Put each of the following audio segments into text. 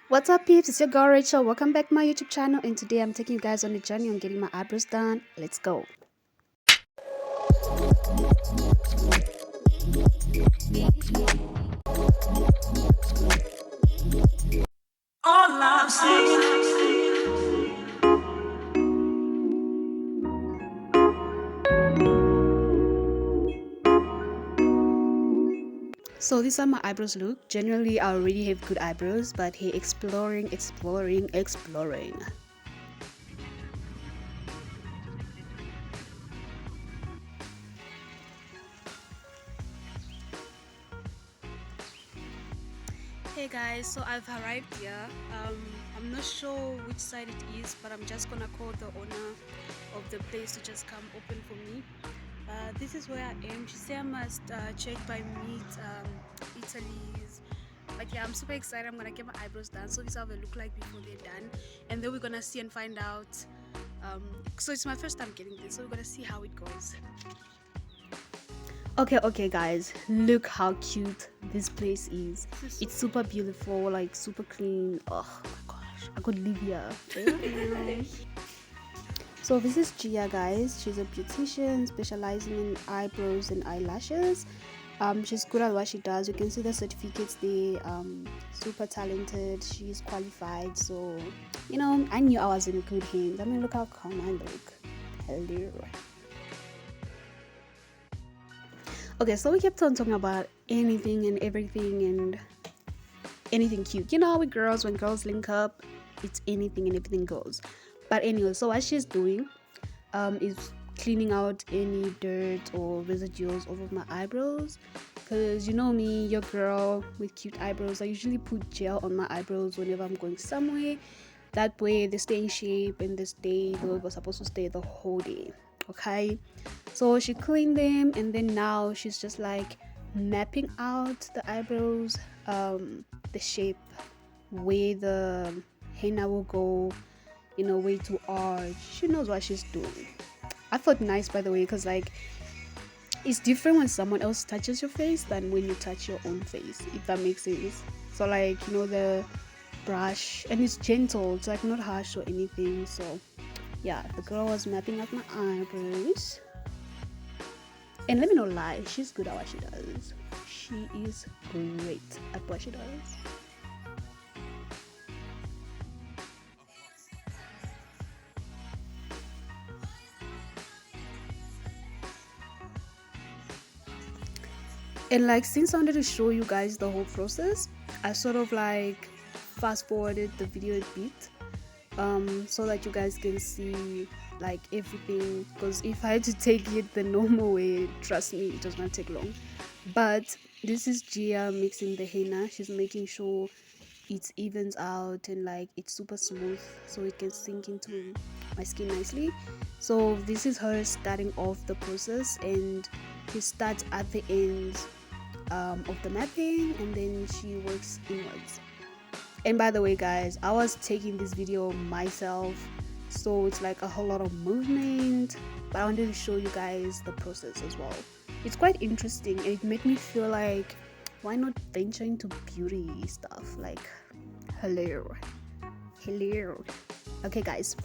What's up, peeps? It's your girl Rachel. Welcome back to my YouTube channel, and today I'm taking you guys on a journey on getting my eyebrows done. Let's go. All I'm saying. So these are my eyebrows look. Generally, I already have good eyebrows, but hey, exploring. Hey guys, so I've arrived here. I'm not sure which side it is, but I'm just gonna call the owner of the place to just come open for me. This is where I am. She said I must check by meat, Italy's. But yeah, I'm super excited. I'm gonna get my eyebrows done, so this is how they look like before they're done, and then we're gonna see and find out. So it's my first time getting this, so we're gonna see how it goes. Okay, guys, look how cute this place is. It's super beautiful, like super clean. Oh my gosh, I could live here. So this is Gia, guys. She's a beautician specializing in eyebrows and eyelashes. She's good at what she does. You can see the certificates there. Super talented. She's qualified. So, I knew I was in good hands. I mean, look how calm I look. Hello. Okay, so we kept on talking about anything and everything and anything cute. You know how with girls, when girls link up, it's anything and everything goes. But anyway, so what she's doing is cleaning out any dirt or residuals over my eyebrows, because you know me, your girl with cute eyebrows. I usually put gel on my eyebrows whenever I'm going somewhere. That way they stay in shape and they stay the way we're supposed to stay the whole day. Okay, so she cleaned them, and then now she's just like mapping out the eyebrows, the shape, where the henna will go, way to arch. She knows what she's doing. I thought nice, by the way, because like it's different when someone else touches your face than when you touch your own face, if that makes sense. So like, the brush, and it's gentle, it's like not harsh or anything. So yeah, the girl was mapping out my eyebrows, and let me not lie, she's good at what she does. She is great at what she does. And like, since I wanted to show you guys the whole process, I sort of like fast forwarded the video a bit, so that you guys can see like everything, because if I had to take it the normal way, trust me, it does not take long. But this is Gia mixing the henna. She's making sure it evens out and like it's super smooth so it can sink into my skin nicely. So this is her starting off the process, and she starts at the ends of the mapping, and then she works inwards. And by the way, guys, I was taking this video myself, so it's like a whole lot of movement, but I wanted to show you guys the process as well. It's quite interesting, and it made me feel like, why not venture into beauty stuff? Like, hello. Okay, guys,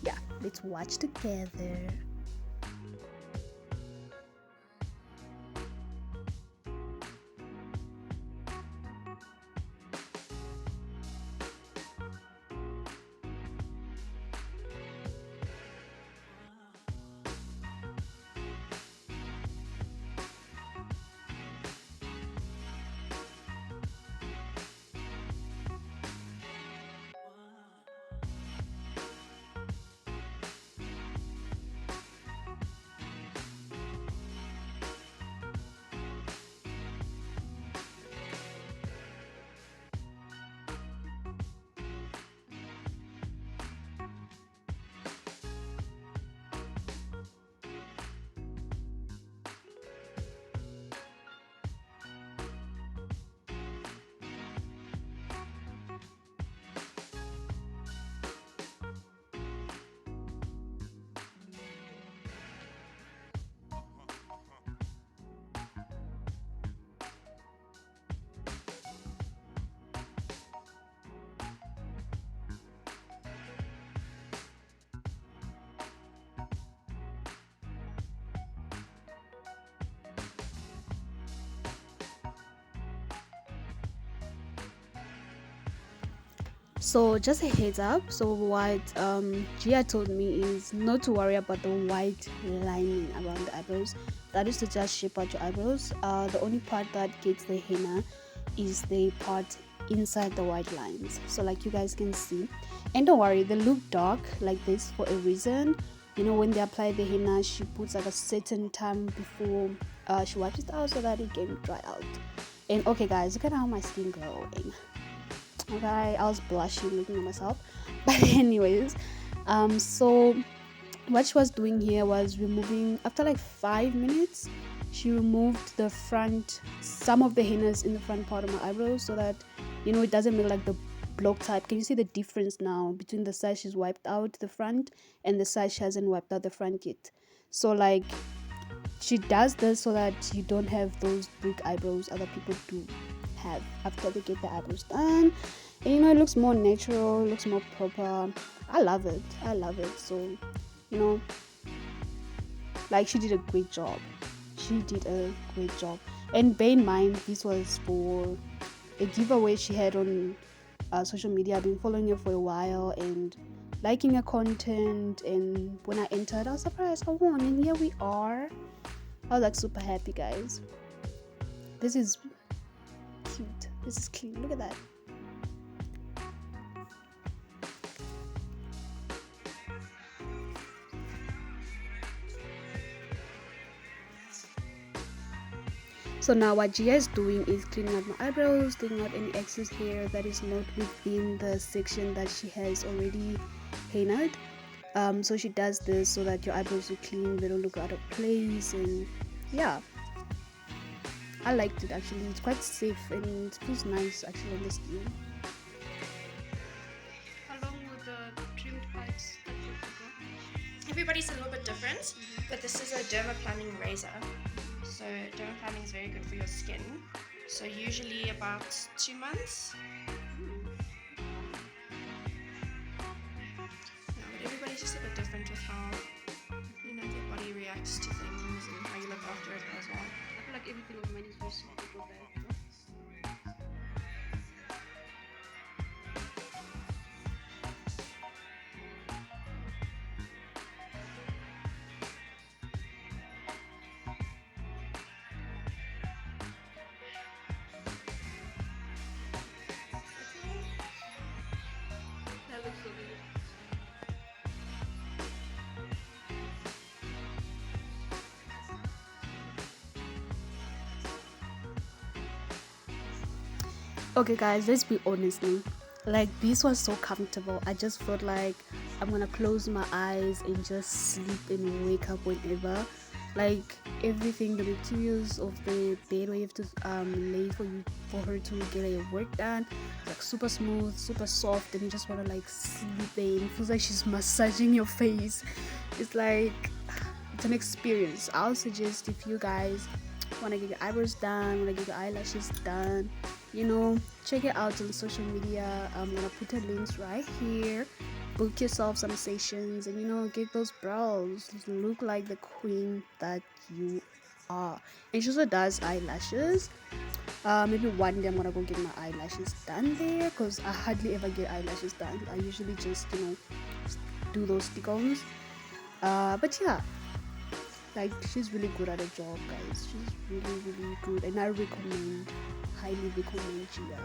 yeah, let's watch together. So just a heads up. So what Gia told me is not to worry about the white lining around the eyebrows. That is to just shape out your eyebrows. The only part that gets the henna is the part inside the white lines. So like you guys can see, and don't worry, they look dark like this for a reason. You know, when they apply the henna, she puts like a certain time before she wipes it out so that it can dry out. And okay guys, look at how my skin glowing. Okay, I was blushing looking at myself. But anyways, so what she was doing here was removing, after like 5 minutes, she removed the front, some of the hennas in the front part of my eyebrows, so that, you know, it doesn't look like the block type. Can you see the difference now between the side she's wiped out the front and the side she hasn't wiped out the front yet? So like, she does this so that you don't have those big eyebrows other people do have after they get their eyebrows done. And you know, it looks more natural, looks more proper. I love it. I love it. So, you know, like, she did a great job. She did a great job. And bear in mind, this was for a giveaway she had on social media. I've been following her for a while and liking her content. And when I entered, I was surprised I won. And here we are. I was like super happy, guys. This is cute. This is cute. Look at that. So now what Gia is doing is cleaning out my eyebrows, taking out any excess hair that is not within the section that she has already hennaed. So she does this so that your eyebrows are clean, they don't look out of place, and yeah, I liked it actually. It's quite safe and it feels nice actually on the skin. Along with the trimmed parts that you prefer. Everybody's a little bit different, but this is a dermaplaning razor. So dermaplaning is very good for your skin. So usually about 2 months. No, but everybody's just a bit different with how, you know, their body reacts to things and how you look after it as well. I feel like everything of mine is very suitable there. That looks so good. Okay guys, let's be honest now. Like, this was so comfortable. I just felt like I'm gonna close my eyes and just sleep and wake up whenever. Like, everything, the materials of the bed where you have to lay for her to get her work done, it's like super smooth, super soft, and you just wanna like sleep there. It feels like she's massaging your face. It's like, it's an experience. I'll suggest, if you guys wanna get your eyebrows done, wanna get your eyelashes done, you know, check it out on social media. I'm gonna put her links right here. Book yourself some sessions and, you know, get those brows look like the queen that you are. And she also does eyelashes. Maybe one day I'm gonna go get my eyelashes done there, because I hardly ever get eyelashes done. I usually just, you know, do those stick-ons. But yeah, like, she's really good at her job, guys. She's really good, and I highly recommend Gia.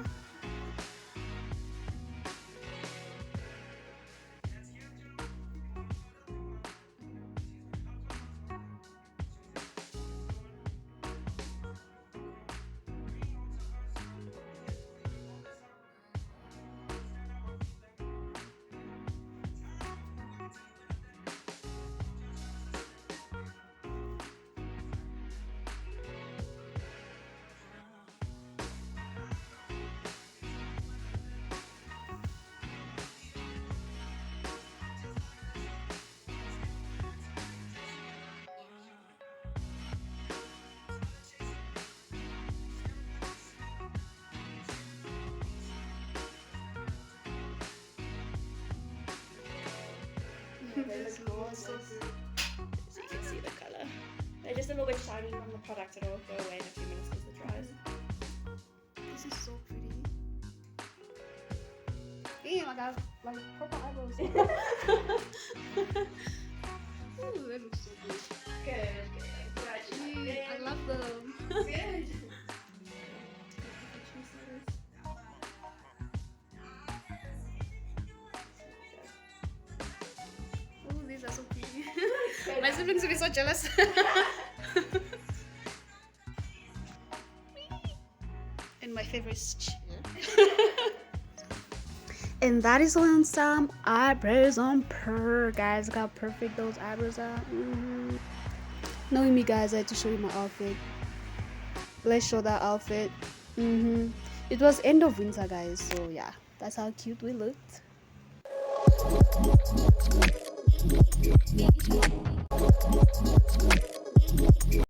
This gloss is, so you can see the color. They're just a little bit shiny from the product. It'll go away in a few minutes because it dries. This is so pretty. Damn, I got like proper eyebrows. Ooh, that looks so good. Good. I love them. Good. Oh, these are so pretty. My siblings will be so jealous. And my favorite is chair. And that is on some eyebrows on per. Guys, look how perfect those eyebrows are. Knowing me, guys, I had to show you my outfit. Let's show that outfit. It was end of winter, guys, so yeah, that's how cute we looked.